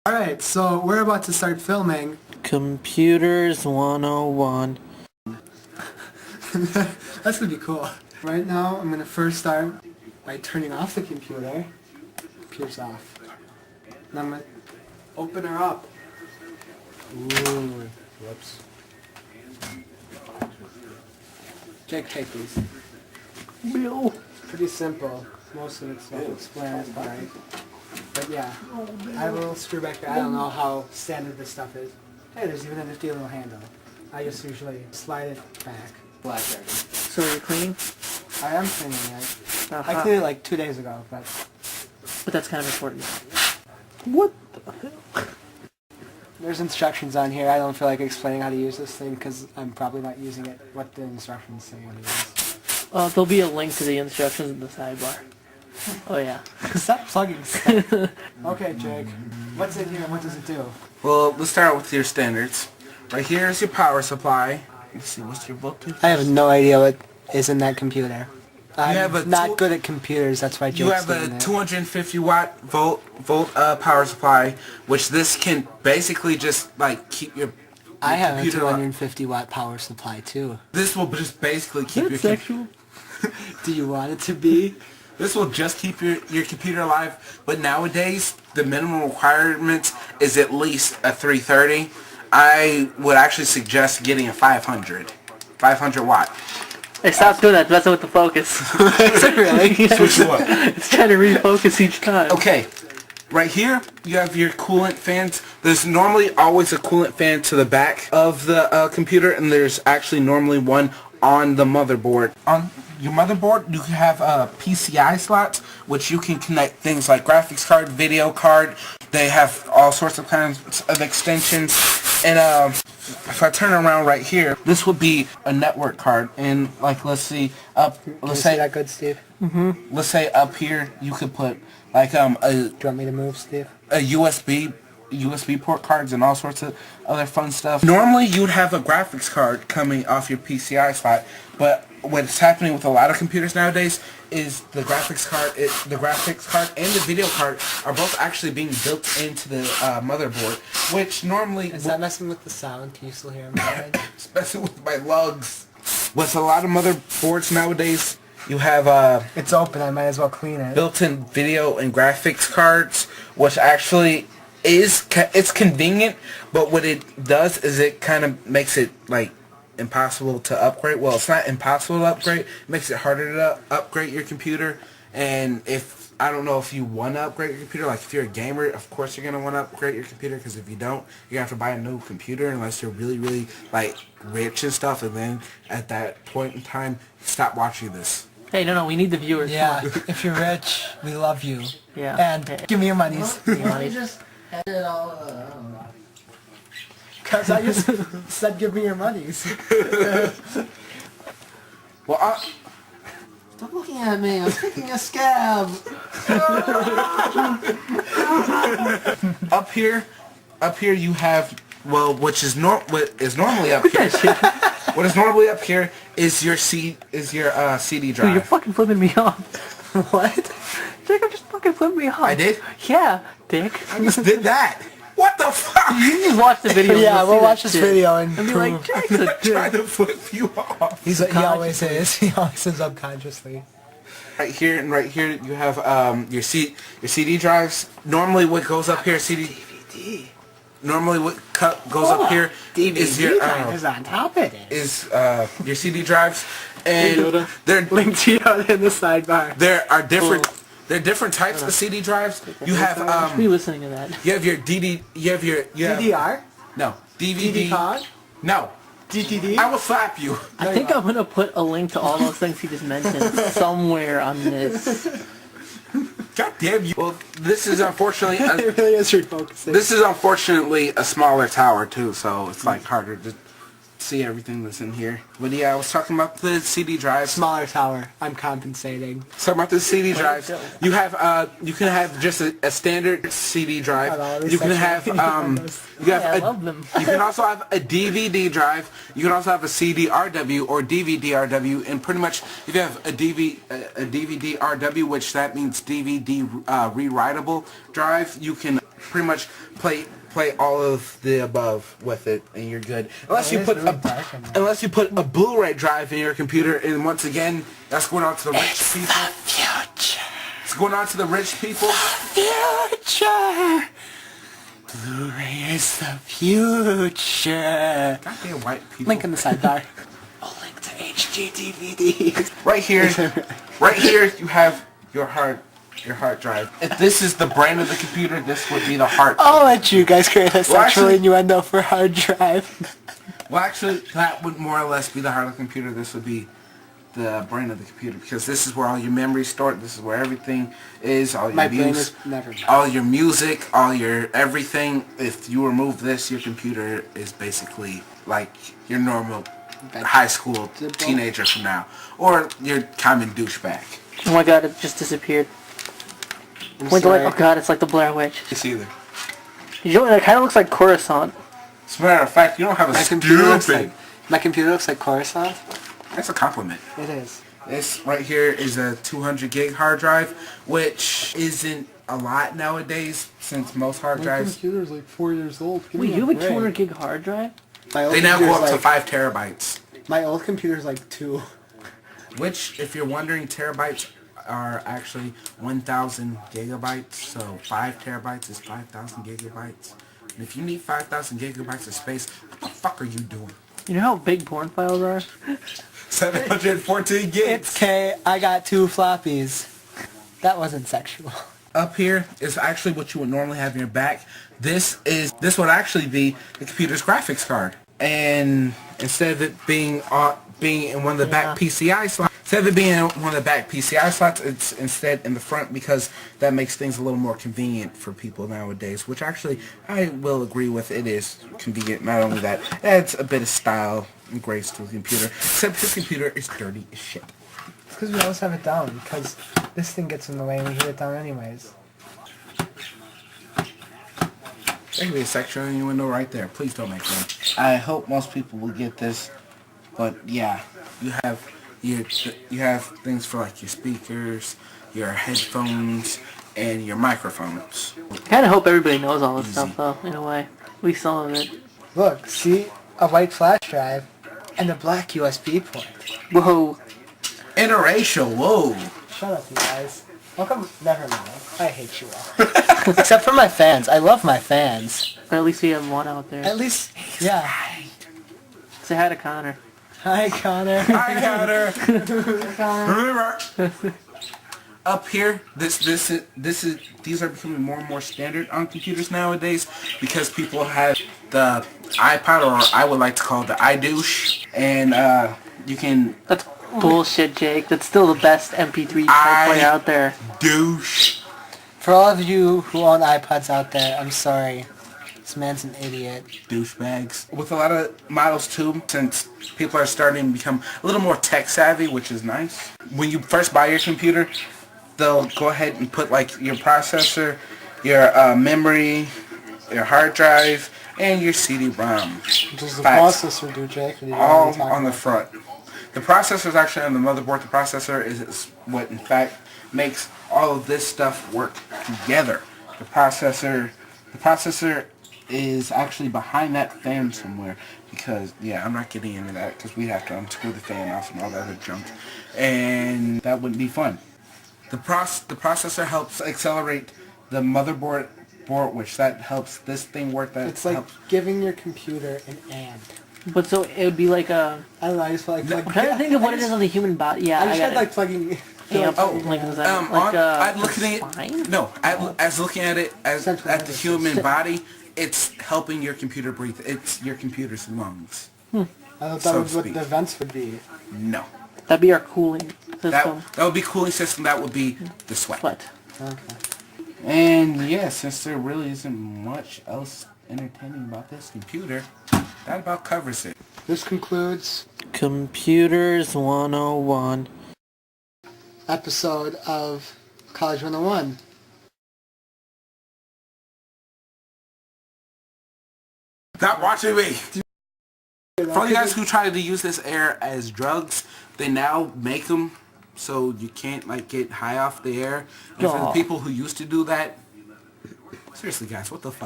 Alright, so we're about to start filming. Computers101. That's gonna be cool. Right now, I'm gonna first start by turning off the computer. Computer's off. And I'm gonna open her up. Ooh, whoops. Jake, hey please. Bill. Pretty simple. Most of it's self-explanatory. But yeah, I have a little screw back here. I don't know how standard this stuff is. Hey, there's even a nifty little handle. I just usually slide it back. Blackberry. So you're cleaning? I am cleaning it. I cleaned it like 2 days ago, but that's kind of important. What the hell? There's instructions on here. I don't feel like explaining how to use this thing because I'm probably not using it. What the instructions say what it is. There'll be a link to the instructions in the sidebar. Oh yeah. Stop plugging stuff. Okay, Jake. What's in here and what does it do? Well, let's start out with your standards. Right here is your power supply. Let's see, what's your voltage? I have no idea what is in that computer. I'm not two- good at computers, that's why Jake's You have doing a it. 250 volt power supply, which this can basically just like keep your I have a computer 250 watt power supply too. This will just basically keep your sexual? Do you want it to be? This will just keep your computer alive, but nowadays the minimum requirement is at least a 330. I would actually suggest getting a 500 watt. Hey, stop doing that. It's messing with the focus. Really? Switch to what? It's trying to refocus each time. Okay, right here you have your coolant fans. There's normally always a coolant fan to the back of the computer, and there's actually normally one on the motherboard. On your motherboard, you have PCI slots, which you can connect things like graphics card, video card. They have all sorts of kinds of extensions. And if I turn around right here, this would be a network card. And like, let's see, let's say that good, Steve? Let's say up here you could put like Do you want me to move, Steve? a USB port cards and all sorts of other fun stuff. Normally you'd have a graphics card coming off your PCI slot, but what's happening with a lot of computers nowadays is the graphics card and the video card are both actually being built into the motherboard, which normally Is that messing with the sound? Can you still hear me? Right? it's messing with my lugs. With a lot of motherboards nowadays, you have It's open, I might as well clean it. built-in video and graphics cards, which actually it's convenient, but what it does is it kind of makes it like impossible to upgrade. Well, it's not impossible to upgrade. It makes it harder to upgrade your computer. And I don't know if you want to upgrade your computer, like if you're a gamer, of course you're going to want to upgrade your computer, because if you don't, you're going to have to buy a new computer unless you're really, really like rich and stuff. And then at that point in time, stop watching this. Hey, no, we need the viewers. Yeah, if you're rich, we love you. Yeah. And give me your monies. Just Because I just said give me your monies. Well, Stop looking at me, I'm taking a scab! up here you have, well, what is normally up here. What is normally up here is your CD drive. Dude, you're fucking flipping me off. What? Jacob just fucking flipped me off. I did? Yeah, dick. I just did that. What the fuck? You just watch the video. Yeah, you'll we'll see watch that this shit. video and And be like, Jake's a Trying dick. to flip you off. he always is. He always is subconsciously. Right here and right here you have your CD drives. Normally what goes up here, DVD. Normally what goes up here is your is on top of it. your CD drives, and they're Linked to you in the sidebar. there are different types of CD drives. You have Be listening to that. you have your DDR? no DVD. DD card? No, DTD? I will slap you. I think I'm gonna put a link to all those things he just mentioned somewhere on this. God damn you. Well, this is unfortunately It really is refocusing. this is unfortunately a smaller tower too, so it's like harder to see everything that's in here. But yeah, I was talking about the CD drives. Smaller tower. I'm compensating. Talking about the CD drives. You can have just a standard CD drive. You can have I love them. You can also have a DVD drive. You can also have a CD-RW or DVD-RW, and pretty much if you have a DVD-RW, which that means DVD rewritable drive, you can pretty much play all of the above with it, and you're good. Unless you put a Blu-ray drive in your computer, and once again, that's going on to the rich people. The future. It's going on to the rich people. The future. Blu-ray is the future. Goddamn white people. Link in the sidebar. A link to HD DVDs. Right here, you have your hard drive. If this is the brain of the computer, this would be the heart. I'll let you guys create a sexual innuendo for hard drive. Well, actually, that would more or less be the heart of the computer. This would be the brain of the computer, because this is where all your memories stored. This is where everything is. All your all your music, all your everything. If you remove this, your computer is basically like your normal high school teenager from now, or your common douchebag. Oh my god, it just disappeared. Oh god, it's like the Blair Witch. It's either. You know, it kind of looks like Coruscant. As a matter of fact, you don't have a stupid. My computer looks like Coruscant. That's a compliment. It is. This right here is a 200 gig hard drive, which isn't a lot nowadays, since most hard drives. My computer's like 4 years old. Wait, you have a 200 gig hard drive? They now go up to 5 terabytes. My old computer's like 2. Which, if you're wondering, terabytes are actually 1,000 gigabytes. So 5 terabytes is 5,000 gigabytes. And if you need 5,000 gigabytes of space, what the fuck are you doing? You know how big porn files are? 714 gigs. It's K. I got 2 floppies. That wasn't sexual. Up here is actually what you would normally have in your back. This would actually be the computer's graphics card. And instead of it being in one of the back PCI slots, it's instead in the front, because that makes things a little more convenient for people nowadays, which actually I will agree with. It is convenient. Not only that, it adds a bit of style and grace to the computer, except this computer is dirty as shit. It's because we always have it down, because this thing gets in the way and we hit it down anyways. There could be a sexual innuendo right there. Please don't make one. I hope most people will get this, but yeah, you have things for like your speakers, your headphones, and your microphones. I kind of hope everybody knows all this stuff, though, in a way. At least some of it. Look, see? A white flash drive and a black USB port. Whoa. Interracial, whoa. Shut up, you guys. Welcome. Never mind. I hate you all. Except for my fans. I love my fans. But at least we have one out there. At least, yeah. Say hi to Connor. Hi, Connor. Hi, Connor. Remember, up here, these are becoming more and more standard on computers nowadays, because people have the iPod, or I would like to call it the iDouche, and you can. That's bullshit, Jake. That's still the best MP3 player out there. Douche. For all of you who own iPods out there, I'm sorry. This man's an idiot. Douchebags. With a lot of models too, since people are starting to become a little more tech savvy, which is nice. When you first buy your computer, they'll go ahead and put like your processor, your memory, your hard drive, and your CD-ROM. What does the processor do, Jake? All on the front. The processor is actually on the motherboard. The processor is what, in fact, makes all of this stuff work together. The processor is actually behind that fan somewhere, because, yeah, I'm not getting into that, because we'd have to unscrew the fan off and all that other junk, and that wouldn't be fun. The processor helps accelerate the motherboard, which that helps this thing work. It's like giving your computer an amp. But so it would be like a... I don't know, I just feel like... I'm trying to think of what it is on the human body. Yeah, I just had like plugging... Amp, I'm looking at it as at the human body. It's helping your computer breathe. It's your computer's lungs. I thought that was what the vents would be. No. That'd be our cooling system. That would be cooling system. That would be the sweat. Okay. And yeah, since there really isn't much else entertaining about this computer, that about covers it. This concludes Computers 101. episode of College 101. Stop watching me. For all you guys who try to use this air as drugs, they now make them so you can't like get high off the air. And for the Aw. people who used to do that, seriously guys, what the fuck?